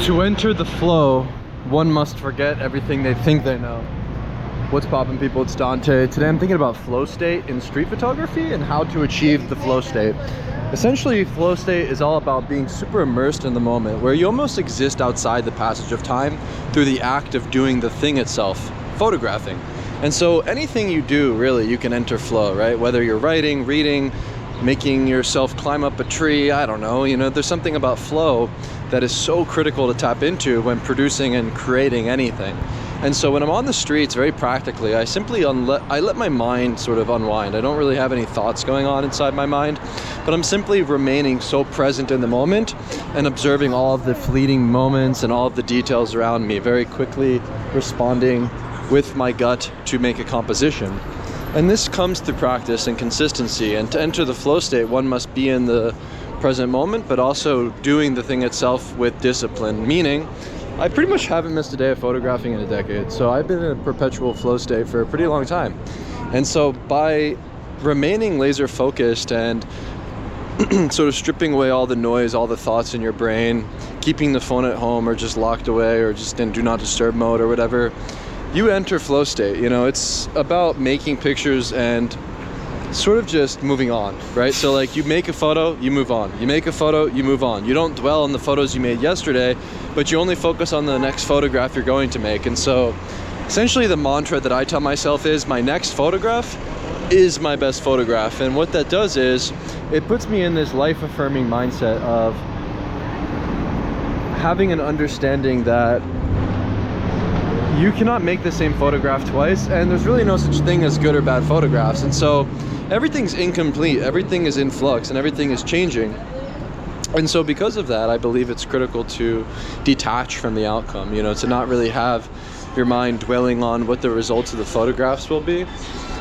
To enter the flow, one must forget everything they think they know. What's poppin', people? It's Dante. Today I'm thinking about flow state in street photography and how to achieve the flow state. Essentially, flow state is all about being super immersed in the moment, where you almost exist outside the passage of time through the act of doing the thing itself, photographing. And so anything you do, really, you can enter flow, right? Whether you're writing, reading, making yourself climb up a tree, I don't know, there's something about flow that is so critical to tap into when producing and creating anything. And so when I'm on the streets, very practically, I simply let my mind sort of unwind. I don't really have any thoughts going on inside my mind, but I'm simply remaining so present in the moment and observing all of the fleeting moments and all of the details around me, very quickly responding with my gut to make a composition. And this comes through practice and consistency. And to enter the flow state, one must be in the present moment, but also doing the thing itself with discipline, meaning I pretty much haven't missed a day of photographing in a decade. So I've been in a perpetual flow state for a pretty long time. And so by remaining laser focused and sort of stripping away all the noise, all the thoughts in your brain, keeping the phone at home or just locked away or just in do not disturb mode or whatever, you enter flow state. It's about making pictures and sort of just moving on, right? So like you make a photo, you move on. You make a photo, you move on. You don't dwell on the photos you made yesterday, but you only focus on the next photograph you're going to make. And so essentially the mantra that I tell myself is my next photograph is my best photograph. And what that does is it puts me in this life-affirming mindset of having an understanding that you cannot make the same photograph twice, and there's really no such thing as good or bad photographs. And so everything's incomplete, everything is in flux, and everything is changing. And so because of that, I believe it's critical to detach from the outcome, to not really have your mind dwelling on what the results of the photographs will be.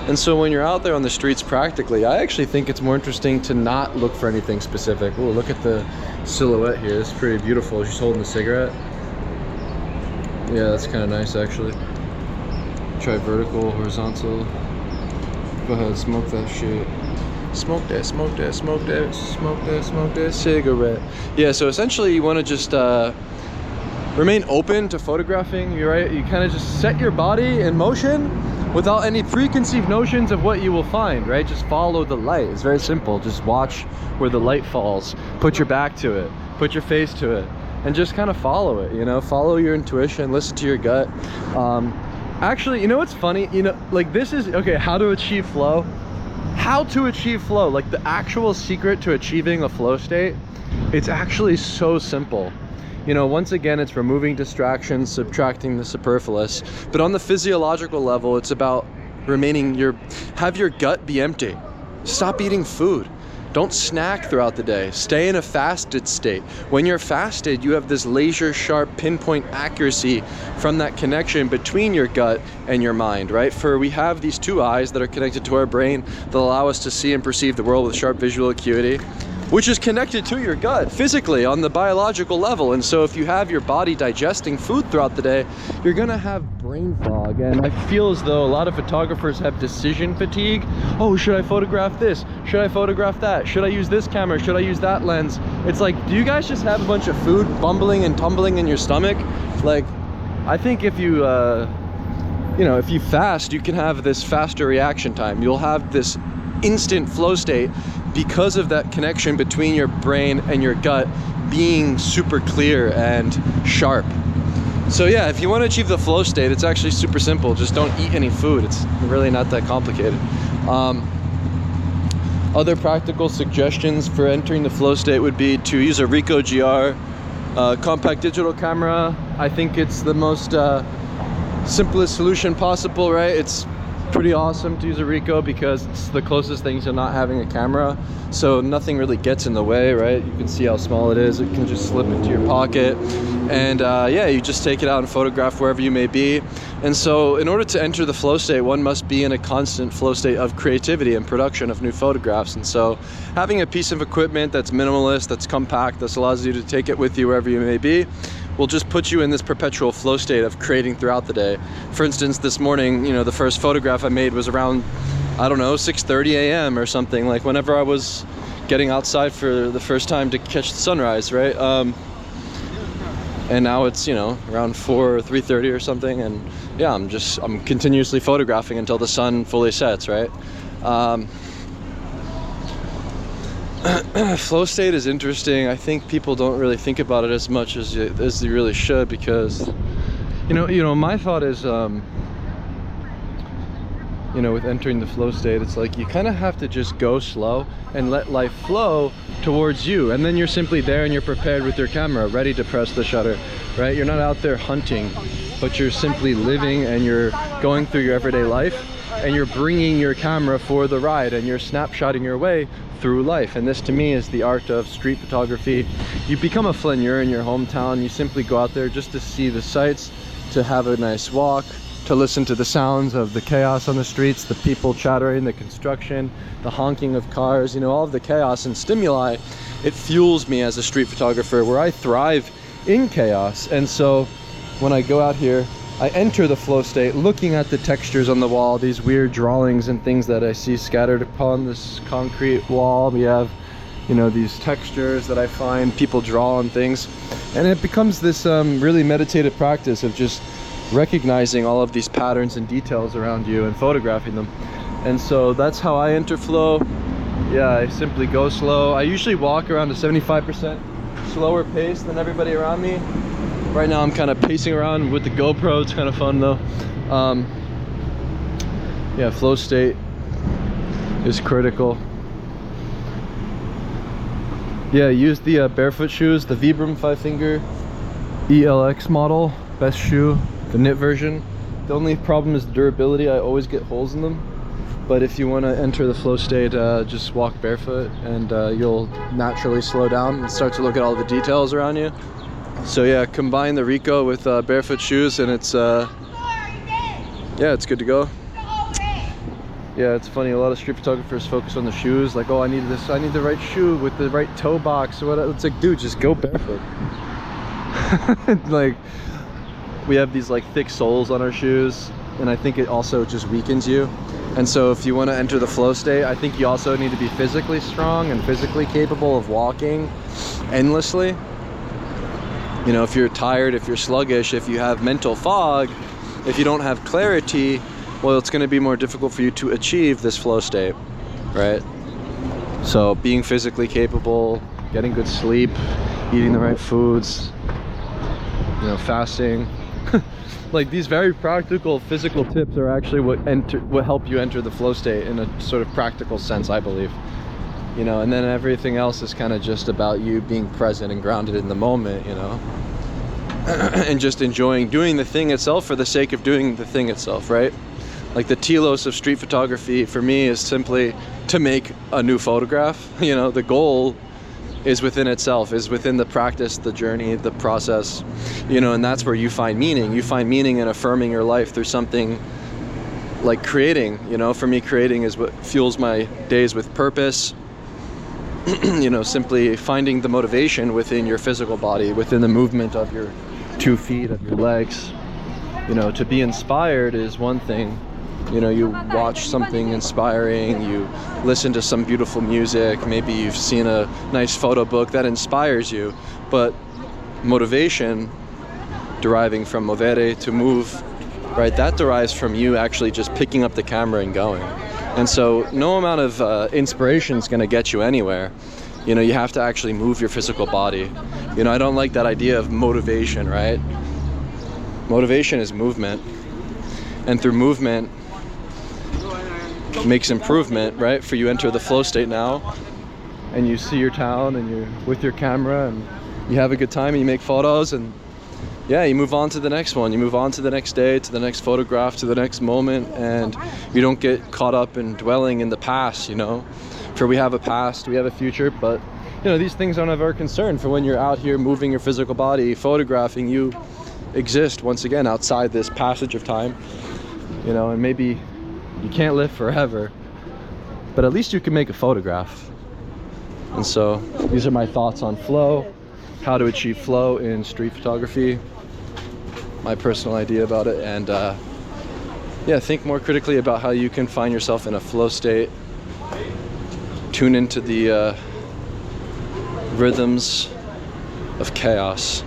And so when you're out there on the streets practically, I actually think it's more interesting to not look for anything specific. Oh, look at the silhouette here. It's pretty beautiful. She's holding a cigarette. Yeah, that's kind of nice actually. Try vertical, horizontal. Go ahead, smoke that shit. Smoke that, smoke that, smoke that, smoke that, smoke that cigarette. Yeah, so essentially you want to just remain open to photographing, right? You kind of just set your body in motion without any preconceived notions of what you will find, right? Just follow the light. It's very simple. Just watch where the light falls. Put your back to it. Put your face to it. And just kind of follow it, follow your intuition, listen to your gut. Actually, what's funny? Like this is, okay, how to achieve flow. How to achieve flow, like the actual secret to achieving a flow state, it's actually so simple. Once again, it's removing distractions, subtracting the superfluous. But on the physiological level, it's about have your gut be empty. Stop eating food. Don't snack throughout the day. Stay in a fasted state. When you're fasted, you have this laser sharp pinpoint accuracy from that connection between your gut and your mind, right? For we have these two eyes that are connected to our brain that allow us to see and perceive the world with sharp visual acuity, which is connected to your gut physically on the biological level. And so if you have your body digesting food throughout the day, you're gonna have brain fog. And I feel as though a lot of photographers have decision fatigue. Oh, should I photograph this? Should I photograph that? Should I use this camera? Should I use that lens? It's like, do you guys just have a bunch of food bumbling and tumbling in your stomach? Like, I think if you, if you fast, you can have this faster reaction time. You'll have this instant flow state because of that connection between your brain and your gut being super clear and sharp. So yeah, if you want to achieve the flow state, it's actually super simple. Just don't eat any food. It's really not that complicated. Other practical suggestions for entering the flow state would be to use a Ricoh GR compact digital camera. I think it's the most simplest solution possible, right? It's pretty awesome to use a Ricoh because it's the closest thing to not having a camera, so nothing really gets in the way, right? You can see how small it is. It can just slip into your pocket, and yeah, you just take it out and photograph wherever you may be. And so in order to enter the flow state, one must be in a constant flow state of creativity and production of new photographs. And so having a piece of equipment that's minimalist, that's compact, that allows you to take it with you wherever you may be, will just put you in this perpetual flow state of creating throughout the day. For instance, this morning, the first photograph I made was around, I don't know, 6:30 a.m. or something, like whenever I was getting outside for the first time to catch the sunrise, right? And now it's, you know, around 4 or 3:30 or something, and yeah, I'm continuously photographing until the sun fully sets, right? Flow state is interesting. I think people don't really think about it as much as they really should, because you know my thought is, you know, with entering the flow state, it's like you kind of have to just go slow and let life flow towards you, and then you're simply there and you're prepared with your camera, ready to press the shutter, right? You're not out there hunting, but you're simply living, and you're going through your everyday life, and you're bringing your camera for the ride, and you're snapshotting your way through life. And this to me is the art of street photography. You become a flâneur in your hometown. You simply go out there just to see the sights, to have a nice walk, to listen to the sounds of the chaos on the streets, the people chattering, the construction, the honking of cars, you know, all of the chaos and stimuli. It fuels me as a street photographer, where I thrive in chaos. And so when I go out here, I enter the flow state looking at the textures on the wall, these weird drawings and things that I see scattered upon this concrete wall. We have, you know, these textures that I find people draw on things, and it becomes this really meditative practice of just recognizing all of these patterns and details around you and photographing them. And so that's how I enter flow. Yeah, I simply go slow. I usually walk around a 75% slower pace than everybody around me. Right now I'm kind of pacing around with the GoPro. It's kind of fun though. Yeah, flow state is critical. Yeah, use the Barefoot shoes, the Vibram 5-finger EL-X model, best shoe, the knit version. The only problem is the durability. I always get holes in them. But if you want to enter the flow state, just walk barefoot, and you'll naturally slow down and start to look at all the details around you. So yeah, combine the Ricoh with Barefoot shoes, and it's yeah, it's good to go. Yeah, it's funny, a lot of street photographers focus on the shoes, like, oh, I need this, I need the right shoe with the right toe box or whatever. It's like, dude, just go barefoot. Like, we have these like thick soles on our shoes, and I think it also just weakens you. And so if you want to enter the flow state, I think you also need to be physically strong and physically capable of walking endlessly. You know, if you're tired, if you're sluggish, if you have mental fog, if you don't have clarity, well, it's going to be more difficult for you to achieve this flow state, right? So being physically capable, getting good sleep, eating the right foods, you know, fasting. Like, these very practical physical tips are actually what help you enter the flow state in a sort of practical sense, I believe. You know, and then everything else is kind of just about you being present and grounded in the moment, you know, and just enjoying doing the thing itself for the sake of doing the thing itself, right? Like, the telos of street photography for me is simply to make a new photograph. You know, the goal is within itself, is within the practice, the journey, the process, you know, and that's where you find meaning. You find meaning in affirming your life through something like creating. You know, for me, creating is what fuels my days with purpose. You know, simply finding the motivation within your physical body, within the movement of your 2 feet, of your legs. You know, to be inspired is one thing. You know, you watch something inspiring, you listen to some beautiful music, maybe you've seen a nice photo book that inspires you. But motivation, deriving from movere, to move, right, that derives from you actually just picking up the camera and going. And so no amount of inspiration is going to get you anywhere. You know, you have to actually move your physical body. You know, I don't like that idea of motivation, right? Motivation is movement. And through movement makes improvement, right? For you enter the flow state now, and you see your town, and you're with your camera, and you have a good time, and you make photos, and yeah, you move on to the next one. You move on to the next day, to the next photograph, to the next moment, and you don't get caught up in dwelling in the past, you know? For we have a past, we have a future, but, you know, these things aren't of our concern. For when you're out here moving your physical body, photographing, you exist, once again, outside this passage of time, you know, and maybe you can't live forever, but at least you can make a photograph. And so these are my thoughts on flow, how to achieve flow in street photography, my personal idea about it. And yeah, think more critically about how you can find yourself in a flow state, tune into the rhythms of chaos.